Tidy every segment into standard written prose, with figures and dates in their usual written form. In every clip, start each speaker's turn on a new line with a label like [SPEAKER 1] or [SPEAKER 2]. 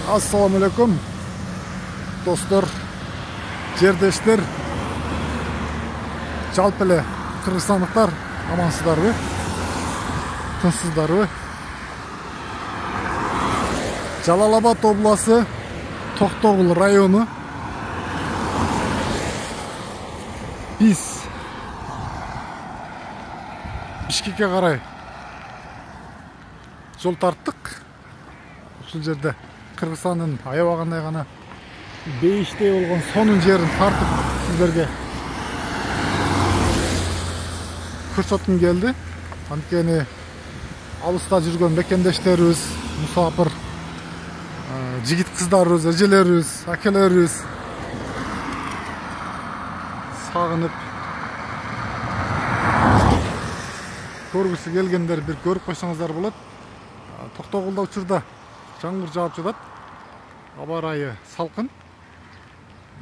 [SPEAKER 1] Assalamu alaikum dostlar, жердештер, жалпы эле кыргызстандыктар, амансыздарбы, тынчсыздарбы? Жалал Абад обласы, Токтогул району. Биз Бишкекке карай жол тарттык. Ушул жерде Кыргызстандын аябагандай гана бейиштей болгон сонун жерин тартып сиздерге көрсөткүм келди. Анткени алыста жүргөн мекендештерибиз, мусапыр жигит кыздарыбыз, эжелерибиз, акелерибиз сагынып көргүсү келгендер бир көрүп койсоңуздар болот. Токтогулда учурда жаңбыр жаап жатат. Аба ырайы салкын.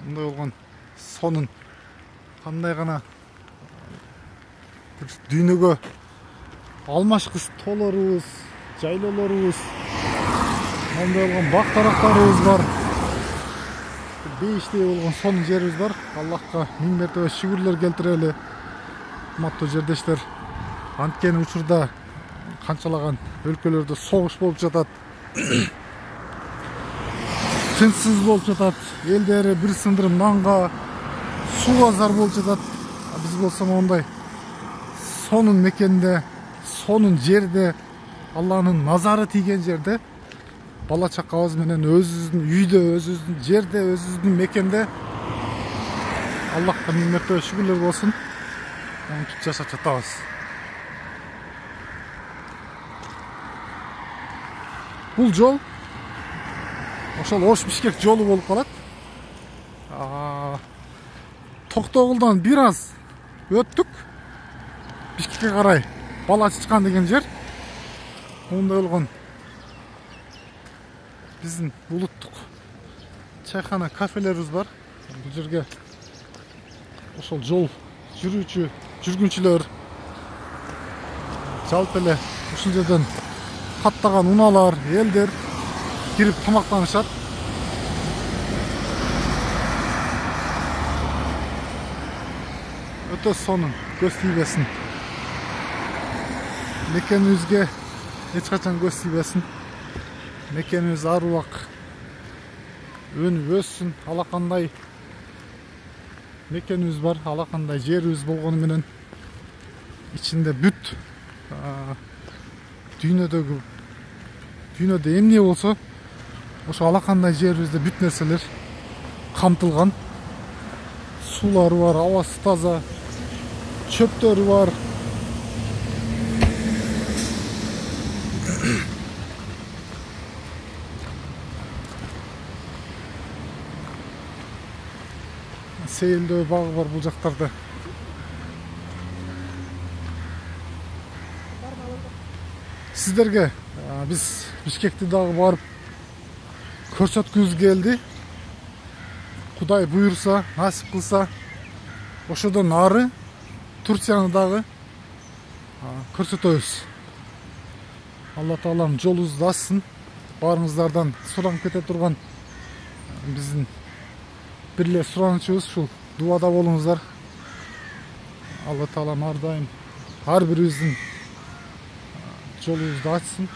[SPEAKER 1] Мындай болгон сонун кандай гана дүйнөгө алмашкыс тоолорубуз, жайлоолорубуз, мындай болгон бак дарактарыбыз бар. Бейиштей болгон сонун жерибиз бар. Аллахка миң мертебе шүгүрлөр келтирели. Урматтуу жердештер, анткени учурда канчалаган өлкөлөрдө согуш болуп жатат. Тынчсыз болуп жатат. Элдери бир сындырым нанга, сууга зар болуп жатат. Биз болсо мондай сонун мекенде, сонун жерде, Алланын назары тийген жерде, бала чакабыз менен өзүбүздүн үйдө, өзүбүздүн жерде, өзүбүздүн мекенде Аллахка миң мертебе шүгүрлөр болсун. Монтип жашап жатабыз. Бул жол ошол Ош-Бишкек жолу болуп калат. Токтогулдан бир аз өттүк. Бишкекке карай Бала Чычкан деген жер. Мындай болгон биздин улуттук чайкана, кафелерибиз бар. Бул жерге ошол жол жүргүнчүлөр, жалпы эле ушул жерден каттаган унаалар, элдер кирип тамактанышат. Өтө сонун, көз тийбесин. Мекенибизге эч качан көз тийбесин. Мекенибиз ар убак өнүп өссүн. Алакандай мекенибиз бар, алакандай жерибиз болгону менен ичинде бүт дүйнөдө эмне болсо ошо алакандай жерибизде бүт нерселер камтылган. Суулары бар, абасы таза, чөптөрү бар. Сейилдөө багы бар бул жактарда. Сиздерге биз Бишкекти дагы барып көрсөткүбүз келди. Кудай буйрса, насип кылса, ошодон ары Турцияны дагы көрсөтөбүз. Алла Таалам жолубузду ачсын. Баарыңыздардан суранып кете турган биздин бир эле суранычыбыз ушул: дуада болуңуздар. Алла Таалам ар дайым ар бирибиздин жолубузду ачсын.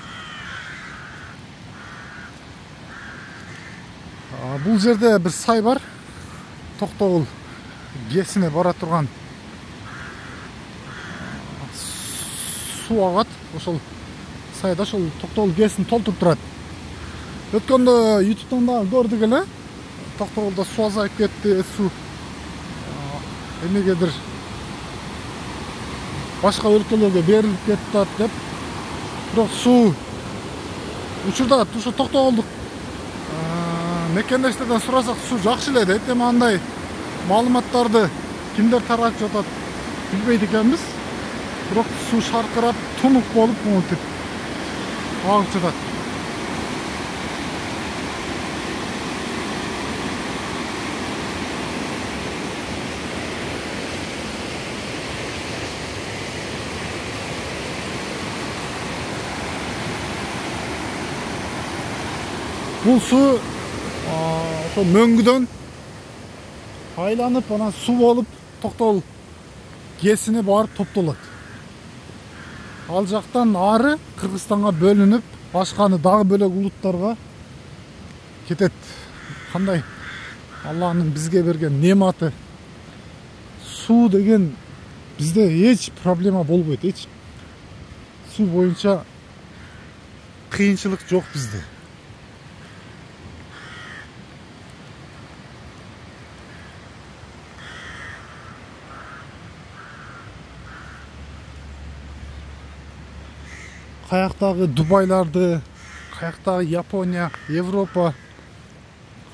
[SPEAKER 1] Бул жерде бир сай бар. Токтогул ГЭСине бара турган суу агат. Ошол сайда ошол Токтогул ГЭСин толтуруп турат. Өткөндө YouTube'дан дагы көрдүк эле. Токтогулда суу азайып кетти, суу эмнегедир башка өлкөлөргө берилип кетти деп. Бирок суу учурда ошо Токтогулдук мекендештерден сурасак суу жакшы эле дейт. Эми андай маалыматтарды кимдер таратып жатат билбейт экенбиз. Бирок суу шаркырап, тунук болуп монтип агып жатат. Бул суу ошо мөңгүдөн айланып, анан суу болуп Токтогул КээСине барып топтолот. Ал жактан ары Кыргызстанга бөлүнүп, башканы дагы бөлөк улуттарга кетет. Кандай Алланын бизге берген нематы. Суу деген бизде эч проблема болбойт, эч суу боюнча кыйынчылык жок бизде. Каяктагы Дубайларды, каяктагы Япония, Европа,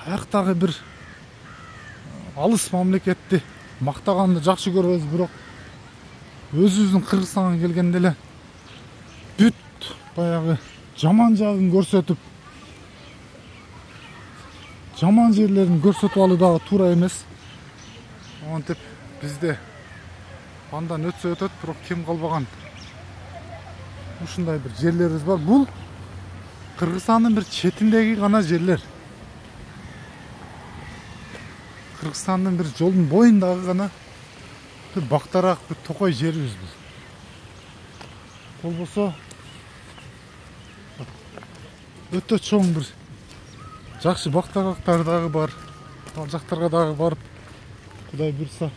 [SPEAKER 1] каяктагы бир алыс мамлекетти мактаганды жакшы көрөбүз, бирок өзүбүздүн Кыргызстанга келгенде эле бүт баягы жаман жагын көрсөтүп, жаман жерлерин көрсөтүп алуу дагы туура эмес. Антип бизде андан өтсө өтөт, бирок кем калбаган ушундай бир жерлерибиз бар. Бул Кыргызстандын бир четиндеги гана жерлер. Кыргызстандын бир жолдун боюндагы гана бир бактараак, бир токой жерибиз бул. Болбосо өтө чоң бир жакшы бактарактар дагы бар. Ал жактарга дагы барып, Кудай буйрса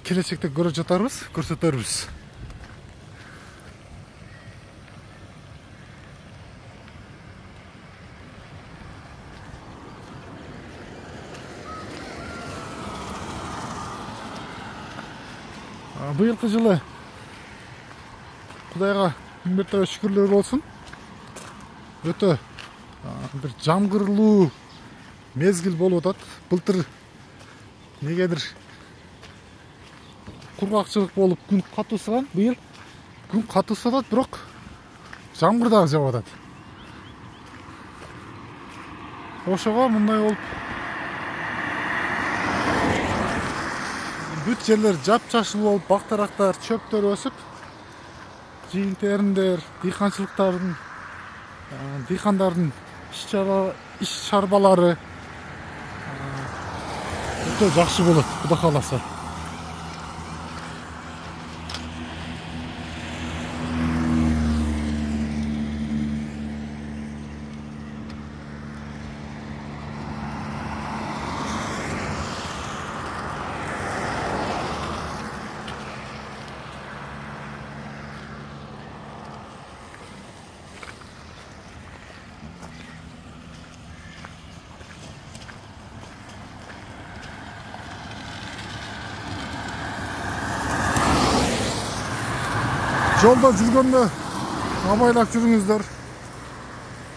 [SPEAKER 1] келечекте көрө жатарбыз, көрсөтөрбүз. Быйылкы жылы Кудайга миң мертебе шүкүрлөр болсун. Өтө бир жамгырлуу мезгил болуп атат. Былтыр негедир кургакчылык болуп күн катуу ысыган. Быйыл күн катуу ысып атат, бирок жамгыр дагы жаап атат. Ошого мындай болуп бүт жерлер жапжашыл болуп, бактарактар, чөптөр өсүп, жыйын-териндер, дыйкандардын иш чарбалары өтө жакшы болот, Кудай кааласа. Жолда жүргөндө абайлап жүрүңүздөр.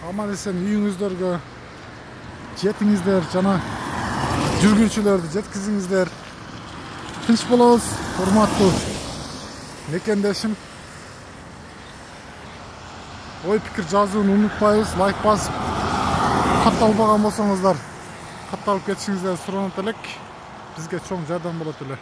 [SPEAKER 1] Аман эсен үйүңүздөргө жетиңиздер, жана жүргүнчүлөрдү жеткизиңиздер. Тынч болобуз, урматтуу мекендешим. Ой пикир жазууну унутпайбыз, лайк басып, катталбаган болсоңуздар катталып кетишиңиздерди суранат элек. Бизге чоң жардам болот эле.